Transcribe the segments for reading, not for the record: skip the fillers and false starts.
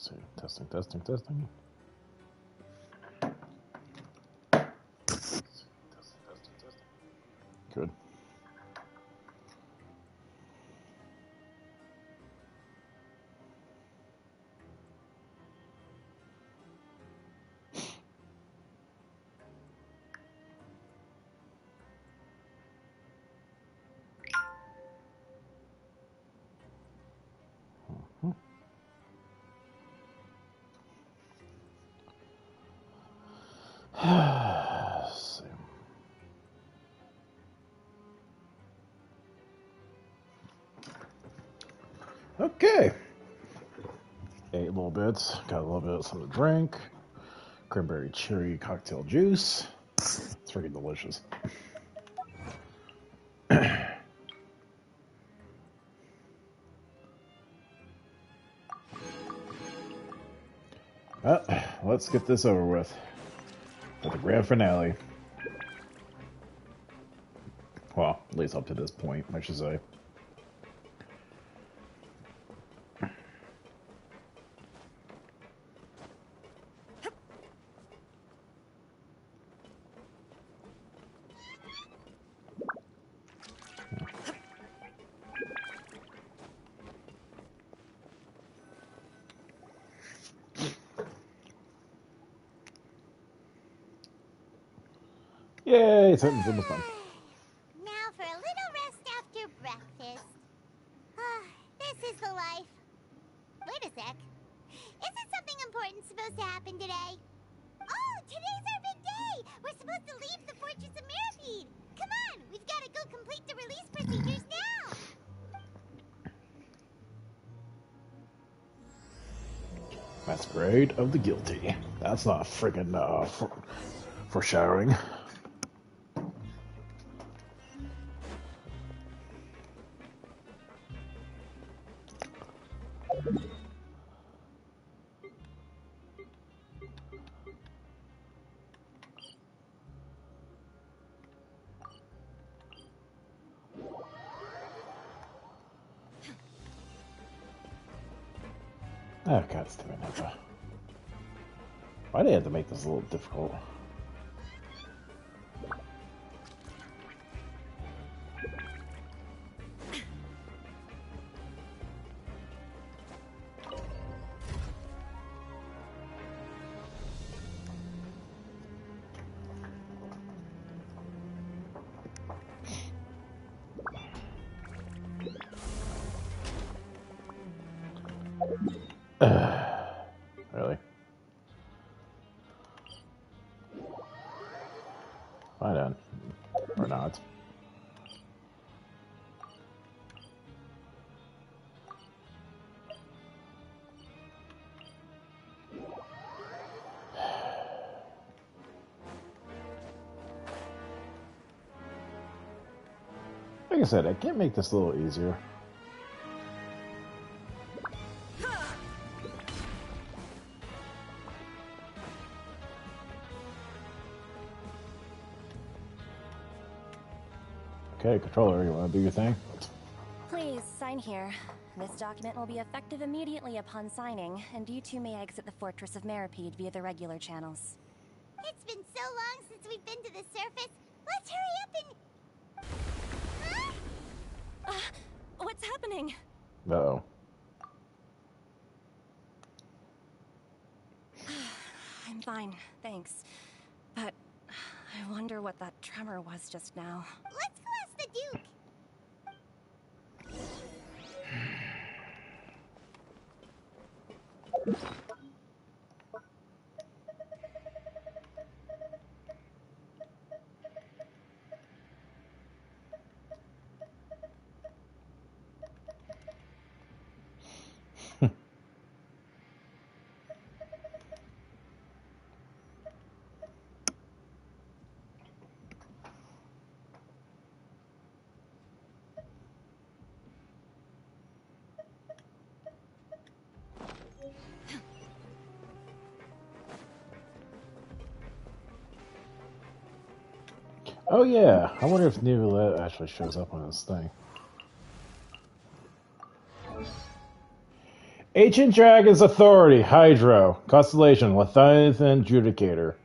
see. Testing, testing, testing. Good. Let's see. Okay. Ate a little bit. Got a little bit of something to drink. Cranberry cherry cocktail juice. It's freaking delicious. Let's get this over with. For the grand finale. Well, at least up to this point, I should say. Yay, it's almost done. Now for a little rest after breakfast. This is the life. Wait a sec. Isn't something important supposed to happen today? Oh, today's our big day! We're supposed to leave the Fortress of Mirapede! Come on, we've got to go complete the release procedures now! Masquerade of the Guilty. That's not freaking foreshadowing. Oh, God, it's doing that. Why do they have to make this a little difficult? Really? Fine then. Or not. Like I said, I can't make this a little easier. Okay, controller, you want to do your thing? Please, sign here. This document will be effective immediately upon signing, and you two may exit the Fortress of Mirapede via the regular channels. It's been so long since we've been to the surface. Let's hurry up and... Huh? What's happening? Uh-oh. I'm fine, thanks. But I wonder what that tremor was just now. Let's go ask the Duke. Oh yeah, I wonder if Nicolette actually shows up on this thing. Ancient Dragons Authority, Hydro, Constellation, Leviathan Judicator.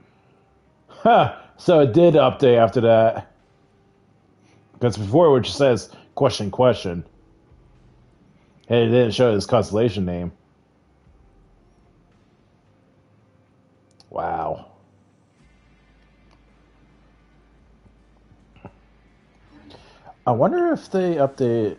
Ha! So it did update after that. Because before it just says question, question. And it didn't show his constellation name. Wow. I wonder if they update.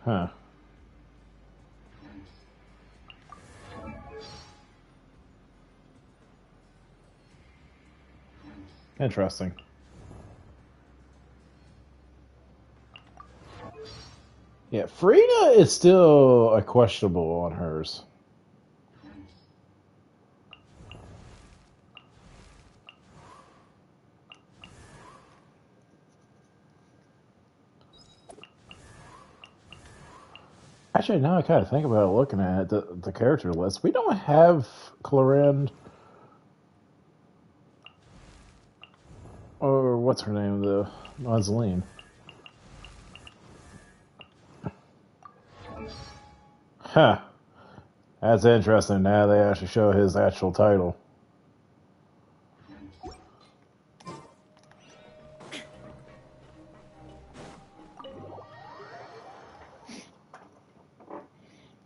Huh. Interesting. Yeah, Frida is still a questionable on hers. Actually, now I kind of think about it, looking at the character list. We don't have Clorinde or what's her name, the Mausoleum. Huh. That's interesting. Now they actually show his actual title.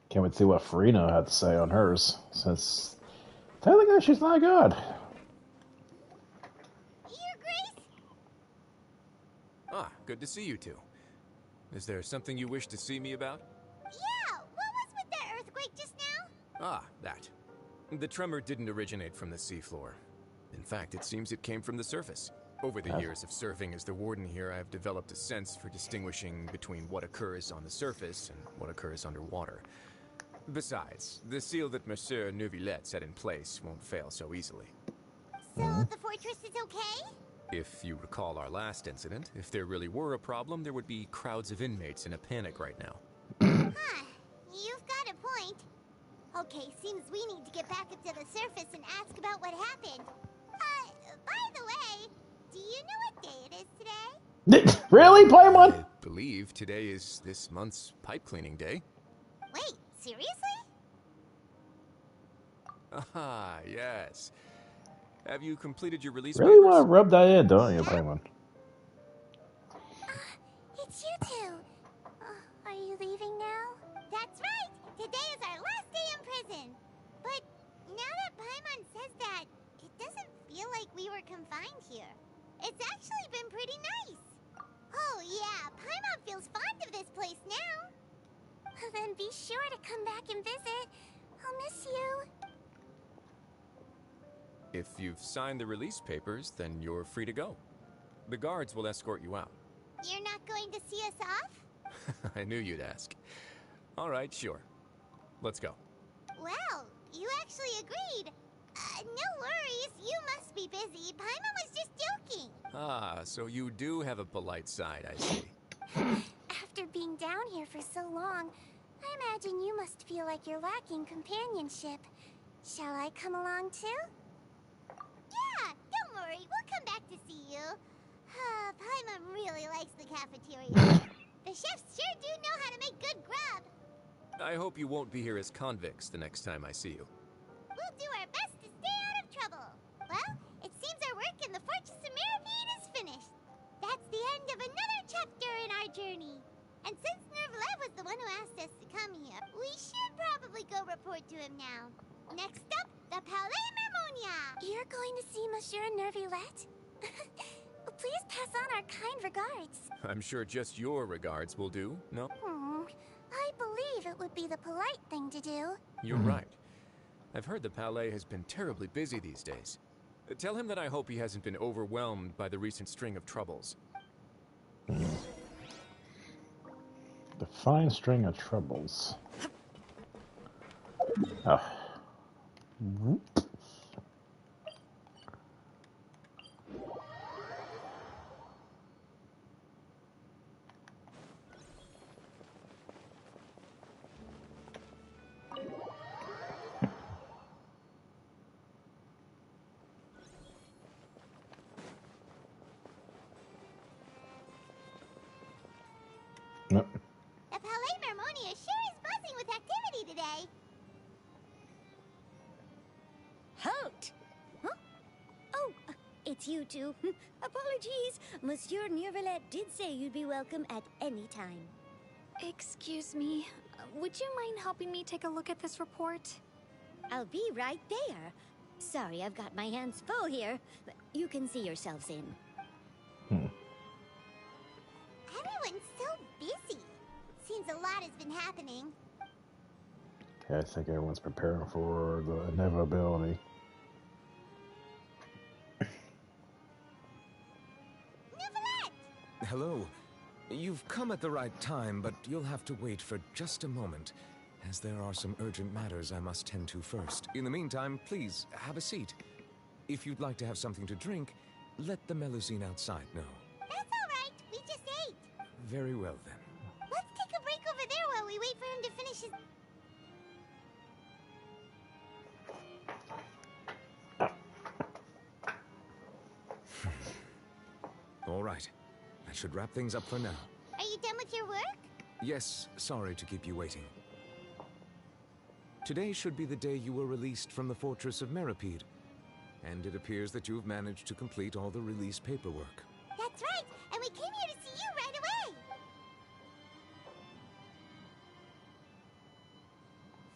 Can't wait to see what Farina had to say on hers, since technically she's not a god. Your Grace? Ah, good to see you two. Is there something you wish to see me about? Yeah, what was with that earthquake just now? Ah, that. The tremor didn't originate from the seafloor. In fact, it seems it came from the surface. Over the years of serving as the warden here, I have developed a sense for distinguishing between what occurs on the surface and what occurs underwater. Besides, the seal that Monsieur Neuvillette set in place won't fail so easily. So the fortress is okay? If you recall our last incident, if there really were a problem, there would be crowds of inmates in a panic right now. Huh, you've got a point. Okay, seems we need to get back up to the surface and ask about what happened. By the way, do you know what day it is today? Really, Paimon? I believe today is this month's pipe cleaning day. Wait, seriously? Ah, yes. Have you completed your release Really papers? want to rub that in, don't you, Paimon? It's you two. Are you leaving now? That's right. Today is our last day in prison. But now that Paimon says that, it doesn't feel like we were confined here. It's actually been pretty nice. Oh yeah, Paimon feels fond of this place now. Then be sure to come back and visit. I'll miss you. If you've signed the release papers, then you're free to go. The guards will escort you out. You're not going to see us off? I knew you'd ask. All right, sure. Let's go. Well, you actually agreed. No worries, you must be busy. Paimon was just joking. Ah, so you do have a polite side, I see. After being down here for so long, I imagine you must feel like you're lacking companionship. Shall I come along too? Yeah, don't worry, we'll come back to see you. Paimon really likes the cafeteria. The chefs sure do know how to make good grub. I hope you won't be here as convicts the next time I see you. We'll do our best to stay out of trouble. Well, it seems our work in the Fortress of Meripede is finished. That's the end of another chapter in our journey. And since Neuvillette was the one who asked us to come here, we should probably go report to him now. Next up, the Palais Mermonia. You're going to see Monsieur Neuvillette? Please pass on our kind regards. I'm sure just your regards will do, no? I believe it would be the polite thing to do. You're right. I've heard the Palais has been terribly busy these days. Tell him that I hope he hasn't been overwhelmed by the recent string of troubles. The fine string of troubles. Oh. Yep. The Palais Mermonia sure is buzzing with activity today. Halt! Huh? Oh, it's you two. Apologies. Monsieur Neuvillette did say you'd be welcome at any time. Excuse me. Would you mind helping me take a look at this report? I'll be right there. Sorry, I've got my hands full here. You can see yourselves in. Everyone's so busy. Seems a lot has been happening. Yeah, I think everyone's preparing for the inevitability. Neuvillette! Hello. You've come at the right time, but you'll have to wait for just a moment, as there are some urgent matters I must tend to first. In the meantime, please, have a seat. If you'd like to have something to drink, let the Melusine outside know. That's all right. We just ate. Very well, then. Let's take a break over there while we wait for him to finish his... All right. That should wrap things up for now. Are you done with your work? Yes, sorry to keep you waiting. Today should be the day you were released from the Fortress of Meripede, and it appears that you've managed to complete all the release paperwork. That's right. And we came here to see you right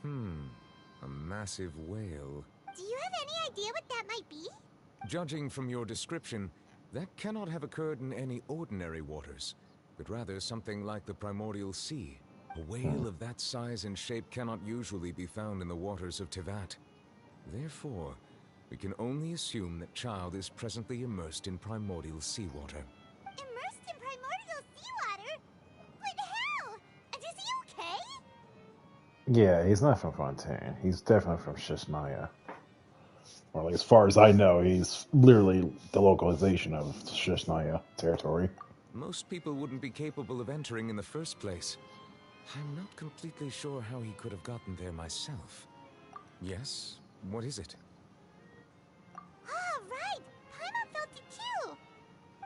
away. A massive whale. Do you have any idea what that might be? Judging from your description, that cannot have occurred in any ordinary waters, but rather something like the primordial sea. A whale of that size and shape cannot usually be found in the waters of Tevat. Therefore, we can only assume that Child is presently immersed in primordial seawater. Immersed in primordial seawater? What the hell? And is he okay? Yeah, he's not from Fontaine. He's definitely from Shishnaya. Or like, as far as I know, he's literally the localization of Shishnaya territory. Most people wouldn't be capable of entering in the first place. I'm not completely sure how he could have gotten there myself. Yes? What is it? Ah, right. Paimon felt it too.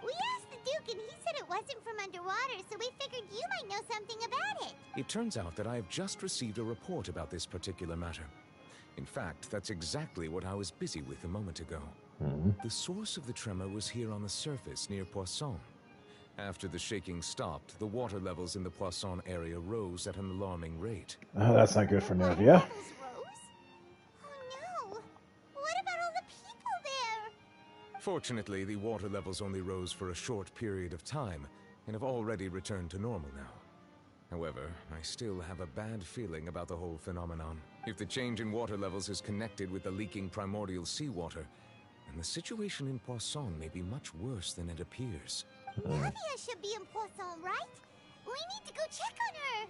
We asked the Duke and he said it wasn't from underwater, so we figured you might know something about it. It turns out that I have just received a report about this particular matter. In fact, that's exactly what I was busy with a moment ago. The source of the tremor was here on the surface near Poisson. After the shaking stopped, the water levels in the Poisson area rose at an alarming rate. That's not good for Water Nevia. levels rose? Oh no. What about all the people there? Fortunately, the water levels only rose for a short period of time and have already returned to normal now. However, I still have a bad feeling about the whole phenomenon. If the change in water levels is connected with the leaking primordial seawater, then the situation in Poisson may be much worse than it appears. Navia should be in Poisson, right? We need to go check on her.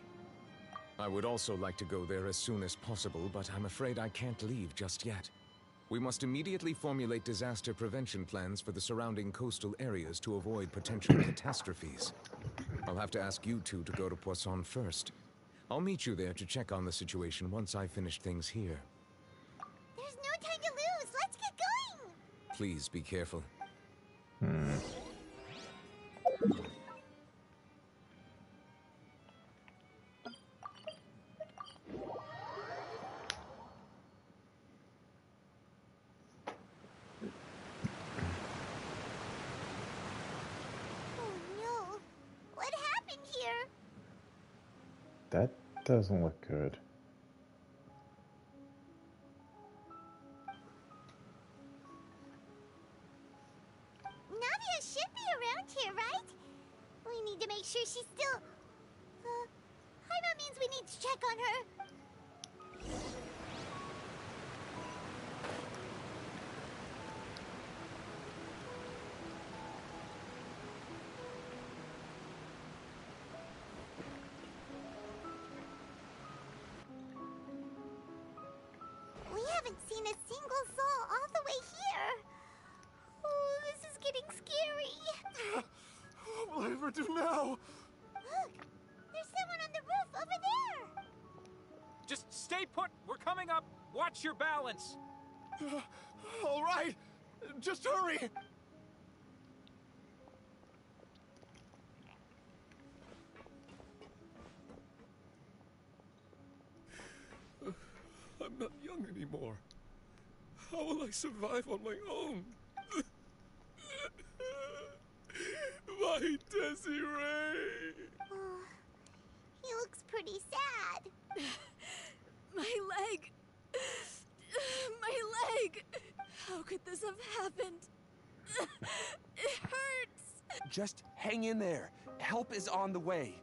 I would also like to go there as soon as possible, but I'm afraid I can't leave just yet. We must immediately formulate disaster prevention plans for the surrounding coastal areas to avoid potential catastrophes. I'll have to ask you two to go to Poisson first. I'll meet you there to check on the situation once I've finished things here. There's no time to lose. Let's get going. Please be careful. Oh no. What happened here? That doesn't look good. Navia should be around here, right? We need to make sure she's still... Paimon means we need to check on her. We haven't seen a single soul all the way here. Oh, this is getting scary. What will I ever do now? Look, there's someone on the roof over there. Just stay put. We're coming up. Watch your balance. All right, just hurry. young anymore. How will I survive on my own? My Desiree! Oh, he looks pretty sad. My leg! My leg! How could this have happened? It hurts! Just hang in there. Help is on the way.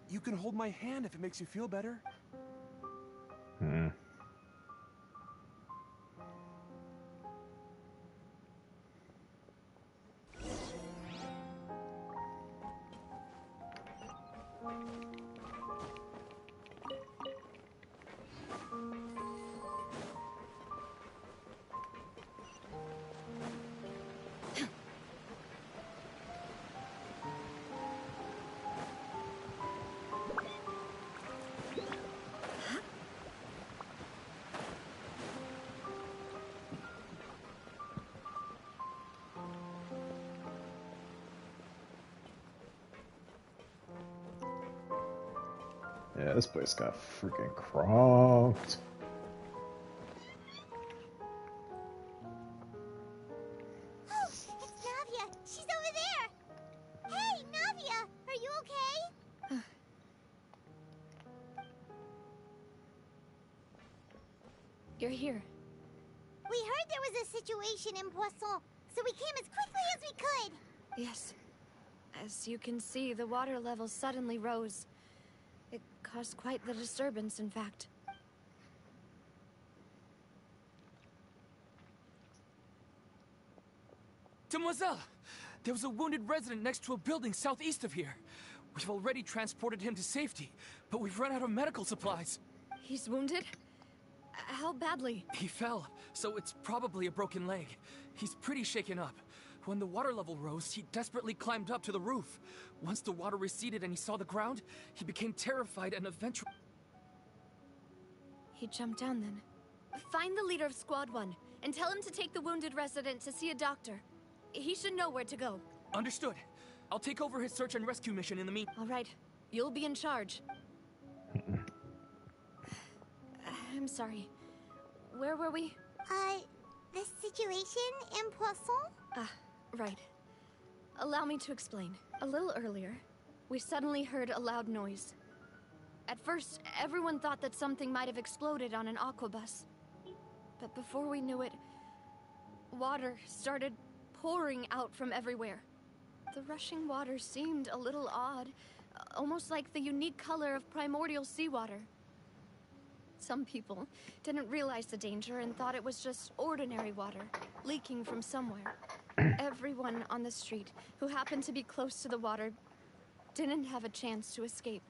You can hold my hand if it makes you feel better. Hmm. Yeah, this place got freaking cronked. Oh, it's Navia. She's over there. Hey, Navia, are you okay? You're here. We heard there was a situation in Poisson, so we came as quickly as we could. Yes. As you can see, the water level suddenly rose. It caused quite the disturbance, in fact. Demoiselle! There was a wounded resident next to a building southeast of here. We've already transported him to safety, but we've run out of medical supplies. He's wounded? How badly? He fell, so it's probably a broken leg. He's pretty shaken up. When the water level rose, he desperately climbed up to the roof. Once the water receded and he saw the ground, he became terrified and eventually... He jumped down then. Find the leader of Squad 1 and tell him to take the wounded resident to see a doctor. He should know where to go. Understood. I'll take over his search and rescue mission in the meantime. All right. You'll be in charge. I'm sorry. Where were we? The situation in Poisson? Ah, right. Allow me to explain. A little earlier, we suddenly heard a loud noise. At first, everyone thought that something might have exploded on an aquabus. But before we knew it, water started pouring out from everywhere. The rushing water seemed a little odd, almost like the unique color of primordial seawater. Some people didn't realize the danger and thought it was just ordinary water, leaking from somewhere. Everyone on the street who happened to be close to the water didn't have a chance to escape.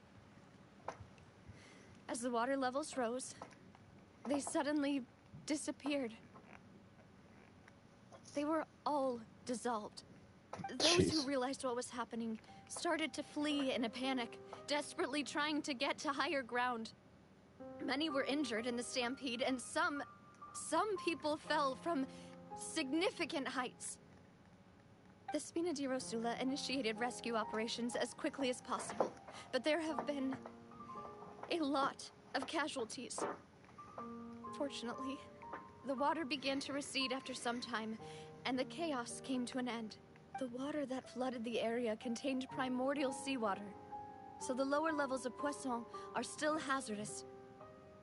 As the water levels rose, they suddenly disappeared. They were all dissolved. Those who realized what was happening started to flee in a panic, desperately trying to get to higher ground. Many were injured in the stampede, and some people fell from significant heights. The Spina di Rosula initiated rescue operations as quickly as possible, but there have been a lot of casualties. Fortunately, the water began to recede after some time, and the chaos came to an end. The water that flooded the area contained primordial seawater, so the lower levels of Poisson are still hazardous.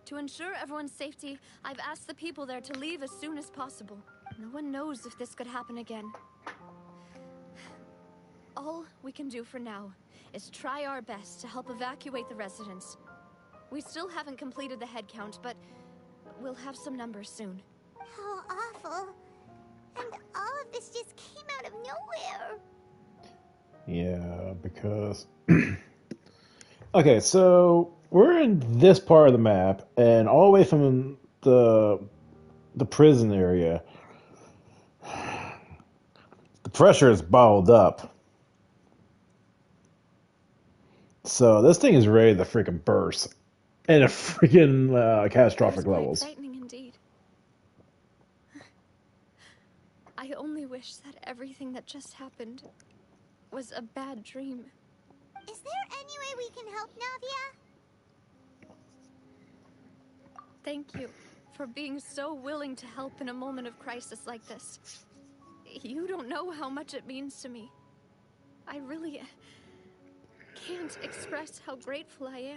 To ensure everyone's safety, I've asked the people there to leave as soon as possible. No one knows if this could happen again. All we can do for now is try our best to help evacuate the residents. We still haven't completed the head count, but we'll have some numbers soon. How awful. And all of this just came out of nowhere. Yeah, because... Okay, so we're in this part of the map, and all the way from the prison area, the pressure is bottled up. So this thing is ready to freaking burst, and a freaking catastrophic levels. Frightening indeed. I only wish that everything that just happened was a bad dream. Is there any way we can help, Navia? Thank you for being so willing to help in a moment of crisis like this. You don't know how much it means to me. I really can't express how grateful I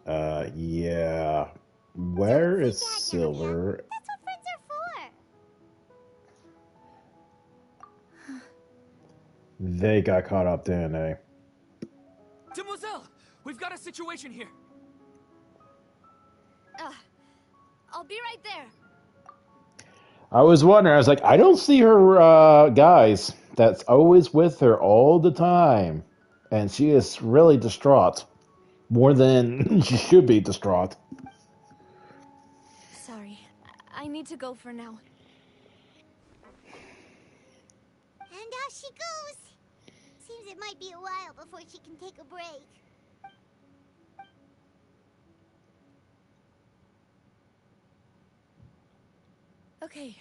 am. Yeah. Where is Dad, Silver? That's what friends are for. They got caught up, didn't they? Demoiselle, we've got a situation here. I'll be right there. I was wondering, I was like, I don't see her guys that's always with her all the time. And she is really distraught. More than she should be distraught. Sorry, I need to go for now. And off she goes. Seems it might be a while before she can take a break. Okay,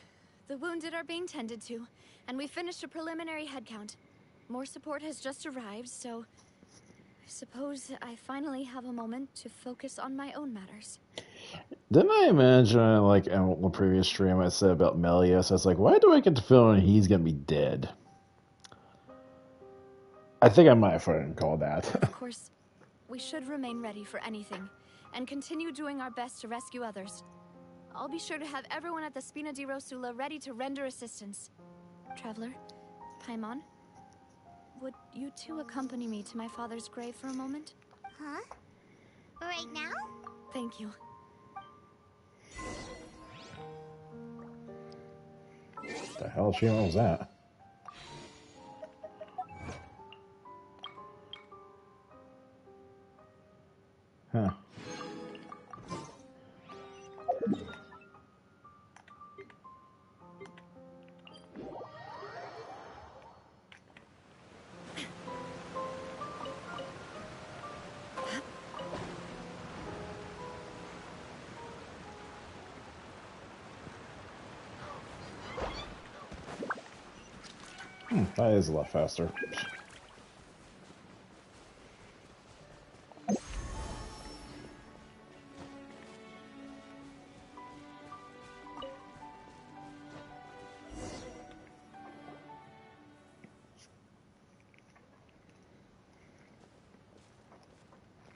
the wounded are being tended to, and we finished a preliminary head count. More support has just arrived, so I suppose I finally have a moment to focus on my own matters. Didn't I imagine, like, in the previous stream I said about Melius? I was like, why do I get the feeling he's going to be dead? I think I might have fucking called that. Of course, we should remain ready for anything, and continue doing our best to rescue others. I'll be sure to have everyone at the Spina di Rosula ready to render assistance. Traveler, Paimon, would you two accompany me to my father's grave for a moment? Huh? Right now? Thank you. What the hell channel was that? Huh. That is a lot faster.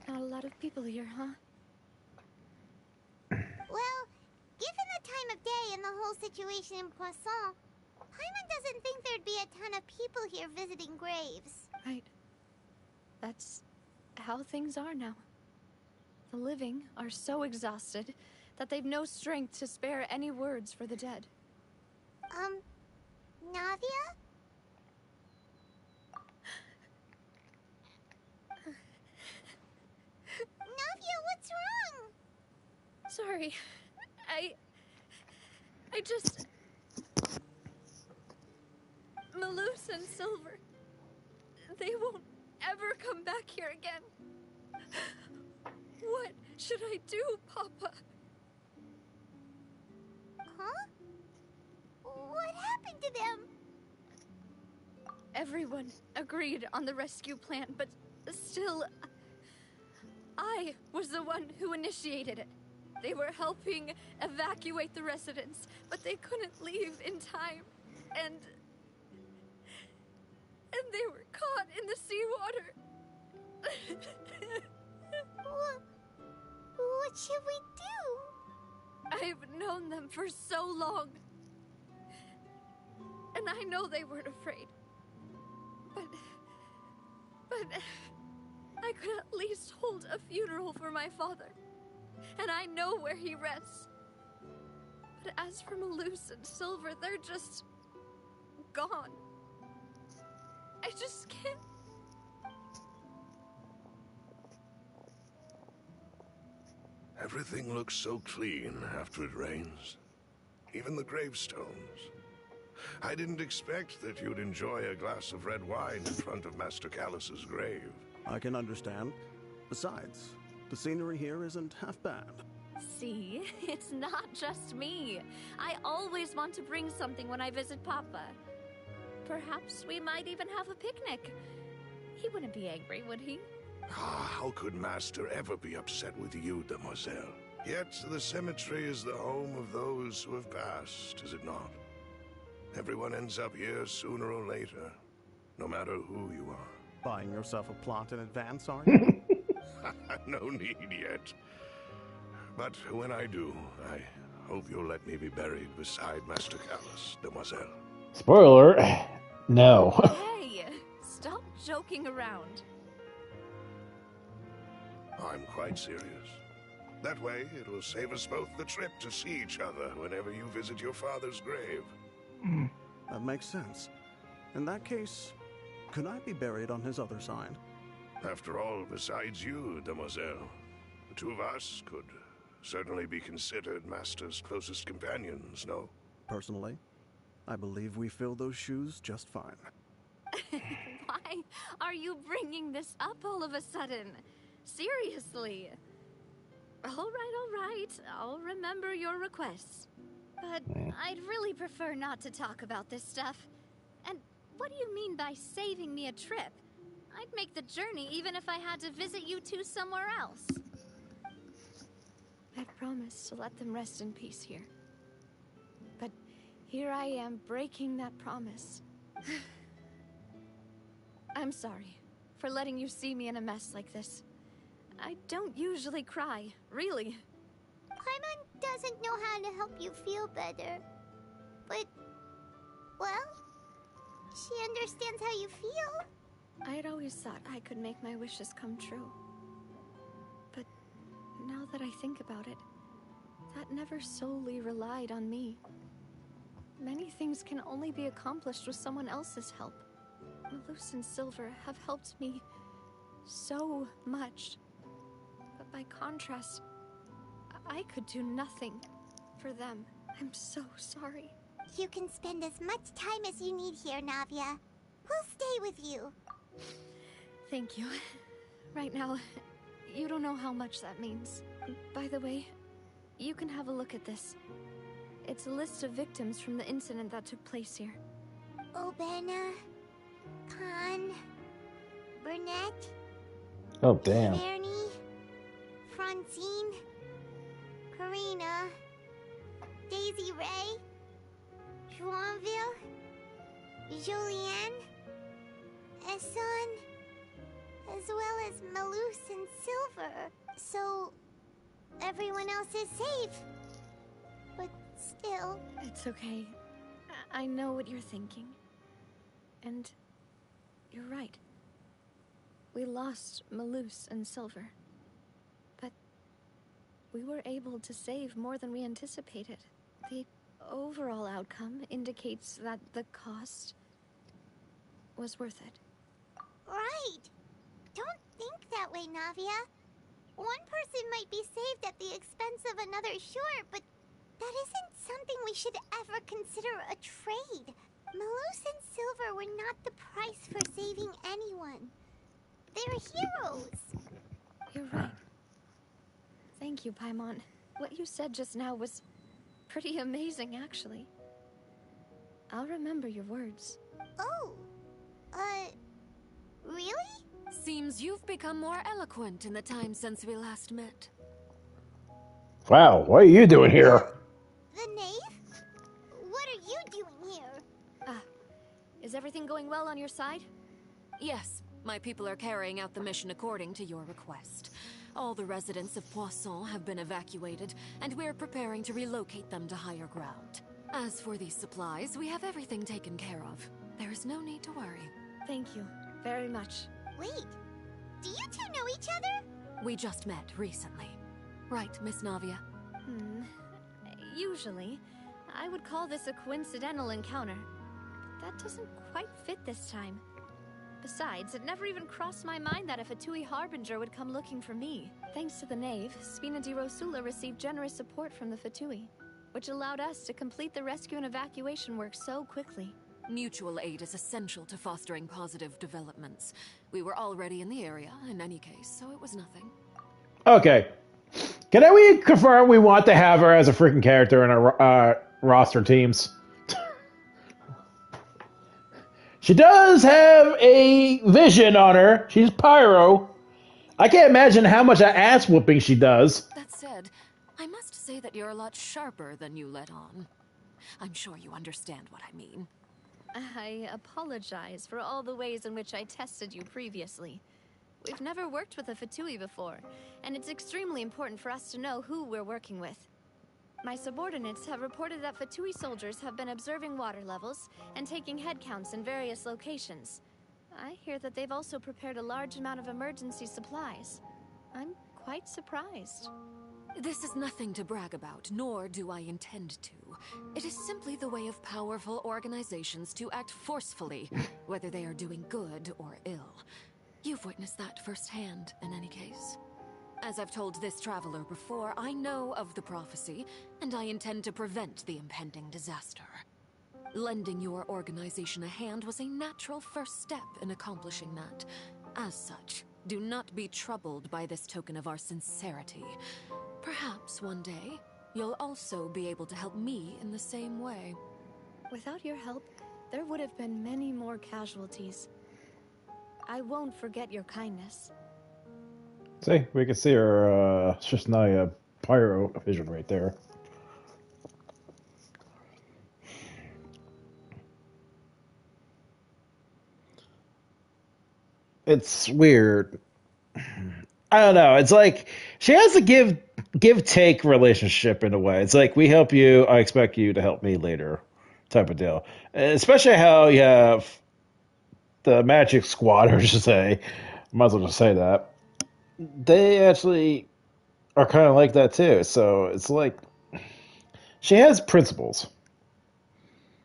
Not a lot of people here, huh? Well, given the time of day and the whole situation in Poisson, Paimon doesn't think there'd be a ton of people here visiting graves. Right. That's how things are now. The living are so exhausted that they've no strength to spare any words for the dead. Navia? Navia, what's wrong? Sorry. I just... Malus and Silver, they won't ever come back here again. What should I do, Papa? Huh? What happened to them? Everyone agreed on the rescue plan, but still, I was the one who initiated it. They were helping evacuate the residents, but they couldn't leave in time, and they were caught in the seawater. What should we do? I've known them for so long, and I know they weren't afraid. But I could at least hold a funeral for my father, and I know where he rests. But as for Malus and Silver, they're just gone. I just can't. Everything looks so clean after it rains. Even the gravestones. I didn't expect that you'd enjoy a glass of red wine in front of Master Callus's grave. I can understand. Besides, the scenery here isn't half bad. See, it's not just me. I always want to bring something when I visit Papa. Perhaps we might even have a picnic. He wouldn't be angry, would he? How could Master ever be upset with you, demoiselle? Yet the cemetery is the home of those who have passed, is it not? Everyone ends up here sooner or later, no matter who you are. Buying yourself a plot in advance, are you? No need yet. But when I do, I hope you'll let me be buried beside Master Callus, demoiselle. Spoiler, no. Hey, stop joking around. I'm quite serious. That way, it'll save us both the trip to see each other whenever you visit your father's grave. That makes sense. In that case, could I be buried on his other side? After all, besides you, demoiselle, the two of us could certainly be considered Master's closest companions, no? Personally, I believe we fill those shoes just fine. Why are you bringing this up all of a sudden? Seriously. All right. I'll remember your requests. But I'd really prefer not to talk about this stuff. And what do you mean by saving me a trip? I'd make the journey even if I had to visit you two somewhere else. I'd promised to let them rest in peace here. But here I am breaking that promise. I'm sorry for letting you see me in a mess like this. I don't usually cry, really. Paimon doesn't know how to help you feel better. But, well, she understands how you feel. I had always thought I could make my wishes come true. But now that I think about it, that never solely relied on me. Many things can only be accomplished with someone else's help. Malus and Silver have helped me so much. But by contrast, I could do nothing for them. I'm so sorry. You can spend as much time as you need here, Navia. We'll stay with you. Thank you. Right now, you don't know how much that means. By the way, you can have a look at this. It's a list of victims from the incident that took place here. Obena, Khan, Burnett, Oh, damn. Bernie, Francine, Karina, Daisy Ray, Joinville, Julianne, Esson, as well as Malus and Silver. So, everyone else is safe. But still... It's okay. I know what you're thinking. And you're right. We lost Malus and Silver. But we were able to save more than we anticipated. The overall outcome indicates that the cost was worth it. Right! Don't think that way, Navia. One person might be saved at the expense of another, sure, but that isn't something we should ever consider a trade. Malus and Silver were not the price for saving anyone. They're heroes. You're right. Thank you, Paimon. What you said just now was pretty amazing, actually. I'll remember your words. Oh, really? Seems you've become more eloquent in the time since we last met. Wow, what are you doing here? The knave? What are you doing here? Is everything going well on your side? Yes, my people are carrying out the mission according to your request. All the residents of Poisson have been evacuated, and we're preparing to relocate them to higher ground. As for these supplies, we have everything taken care of. There's no need to worry. Thank you very much. Wait, do you two know each other? We just met recently. Right, Miss Navia? Usually, I would call this a coincidental encounter. But that doesn't quite fit this time. Besides, it never even crossed my mind that a Fatui Harbinger would come looking for me. Thanks to the Knave, Spina di Rosula received generous support from the Fatui, which allowed us to complete the rescue and evacuation work so quickly. Mutual aid is essential to fostering positive developments. We were already in the area, in any case, so it was nothing. Okay. Can we confirm we want to have her as a freaking character in our roster teams? She does have a vision on her. She's pyro. I can't imagine how much ass whooping she does. That said, I must say that you're a lot sharper than you let on. I'm sure you understand what I mean. I apologize for all the ways in which I tested you previously. We've never worked with a Fatui before, and it's extremely important for us to know who we're working with. My subordinates have reported that Fatui soldiers have been observing water levels and taking head counts in various locations. I hear that they've also prepared a large amount of emergency supplies. I'm quite surprised. This is nothing to brag about, nor do I intend to. It is simply the way of powerful organizations to act forcefully, whether they are doing good or ill. You've witnessed that firsthand, in any case. As I've told this traveler before, I know of the prophecy, and I intend to prevent the impending disaster. Lending your organization a hand was a natural first step in accomplishing that. As such, do not be troubled by this token of our sincerity. Perhaps one day, you'll also be able to help me in the same way. Without your help, there would have been many more casualties. I won't forget your kindness. See, we can see her Shusnaya pyro vision right there. It's weird. I don't know. It's like she has a give take relationship in a way. It's like we help you, I expect you to help me later, type of deal. Especially how you have the Magic Squad, or should say, might as well just say that they actually are kind of like that too. So it's like she has principles.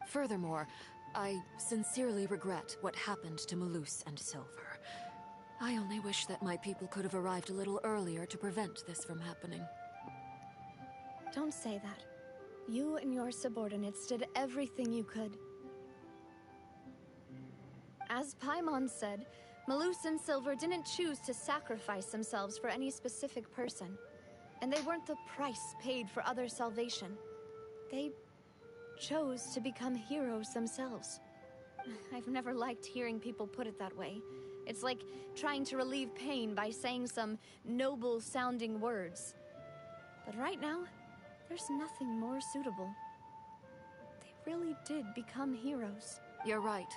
Furthermore, I sincerely regret what happened to Malus and Silver. I only wish that my people could have arrived a little earlier to prevent this from happening. Don't say that. You and your subordinates did everything you could. As Paimon said, Malus and Silver didn't choose to sacrifice themselves for any specific person. And they weren't the price paid for other salvation. They chose to become heroes themselves. I've never liked hearing people put it that way. It's like trying to relieve pain by saying some noble-sounding words. But right now, there's nothing more suitable. They really did become heroes. You're right.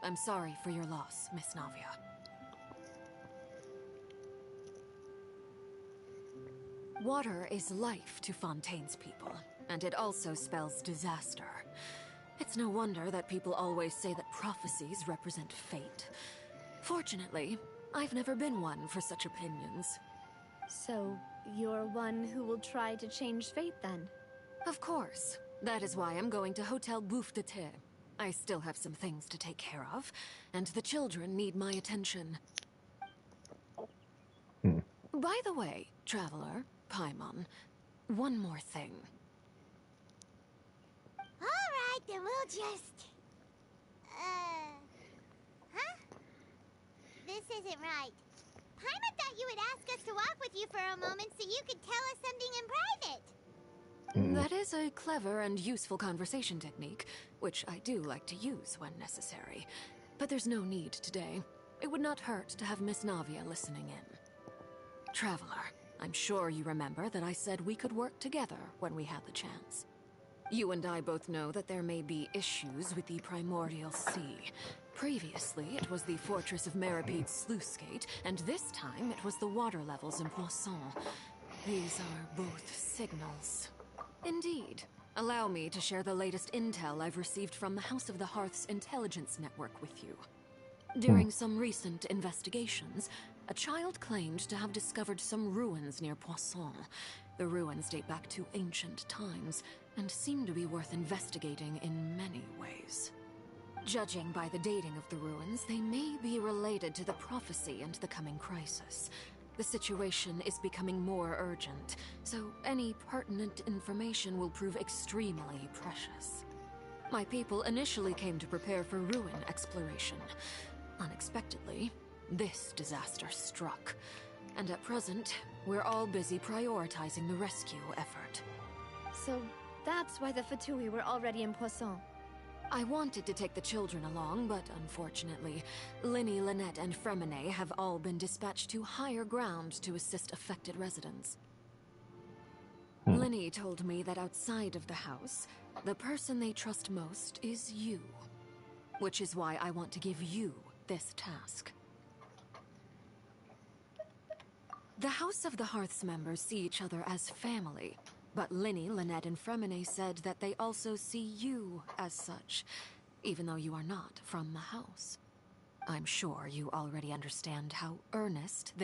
I'm sorry for your loss, Miss Navia. Water is life to Fontaine's people, and it also spells disaster. It's no wonder that people always say that prophecies represent fate. Fortunately, I've never been one for such opinions. So, you're one who will try to change fate then? Of course. That is why I'm going to Hotel Bouffe de Thé. I still have some things to take care of, and the children need my attention. By the way, Traveler, Paimon, one more thing. Alright, then we'll just... Huh? This isn't right. Paimon thought you would ask us to walk with you for a moment so you could tell us something in private. That is a clever and useful conversation technique, which I do like to use when necessary. But there's no need today. It would not hurt to have Miss Navia listening in. Traveler, I'm sure you remember that I said we could work together when we had the chance. You and I both know that there may be issues with the Primordial Sea. Previously, it was the Fortress of Meripede's sluice gate, and this time it was the water levels in Poisson. These are both signals. Indeed. Allow me to share the latest intel I've received from the House of the Hearth's intelligence network with you. During some recent investigations, a child claimed to have discovered some ruins near Poisson. The ruins date back to ancient times, and seem to be worth investigating in many ways. Judging by the dating of the ruins, they may be related to the prophecy and the coming crisis. The situation is becoming more urgent, so any pertinent information will prove extremely precious. My people initially came to prepare for ruin exploration. Unexpectedly, this disaster struck, and at present, we're all busy prioritizing the rescue effort. So, that's why the Fatui were already in Poisson. I wanted to take the children along, but unfortunately, Linny, Lynette, and Fremine have all been dispatched to higher ground to assist affected residents. Linny told me that outside of the house, the person they trust most is you. Which is why I want to give you this task. The House of the Hearth's members see each other as family, but Linny, Lynette, and Fremine said that they also see you as such, even though you are not from the house. I'm sure you already understand how earnest they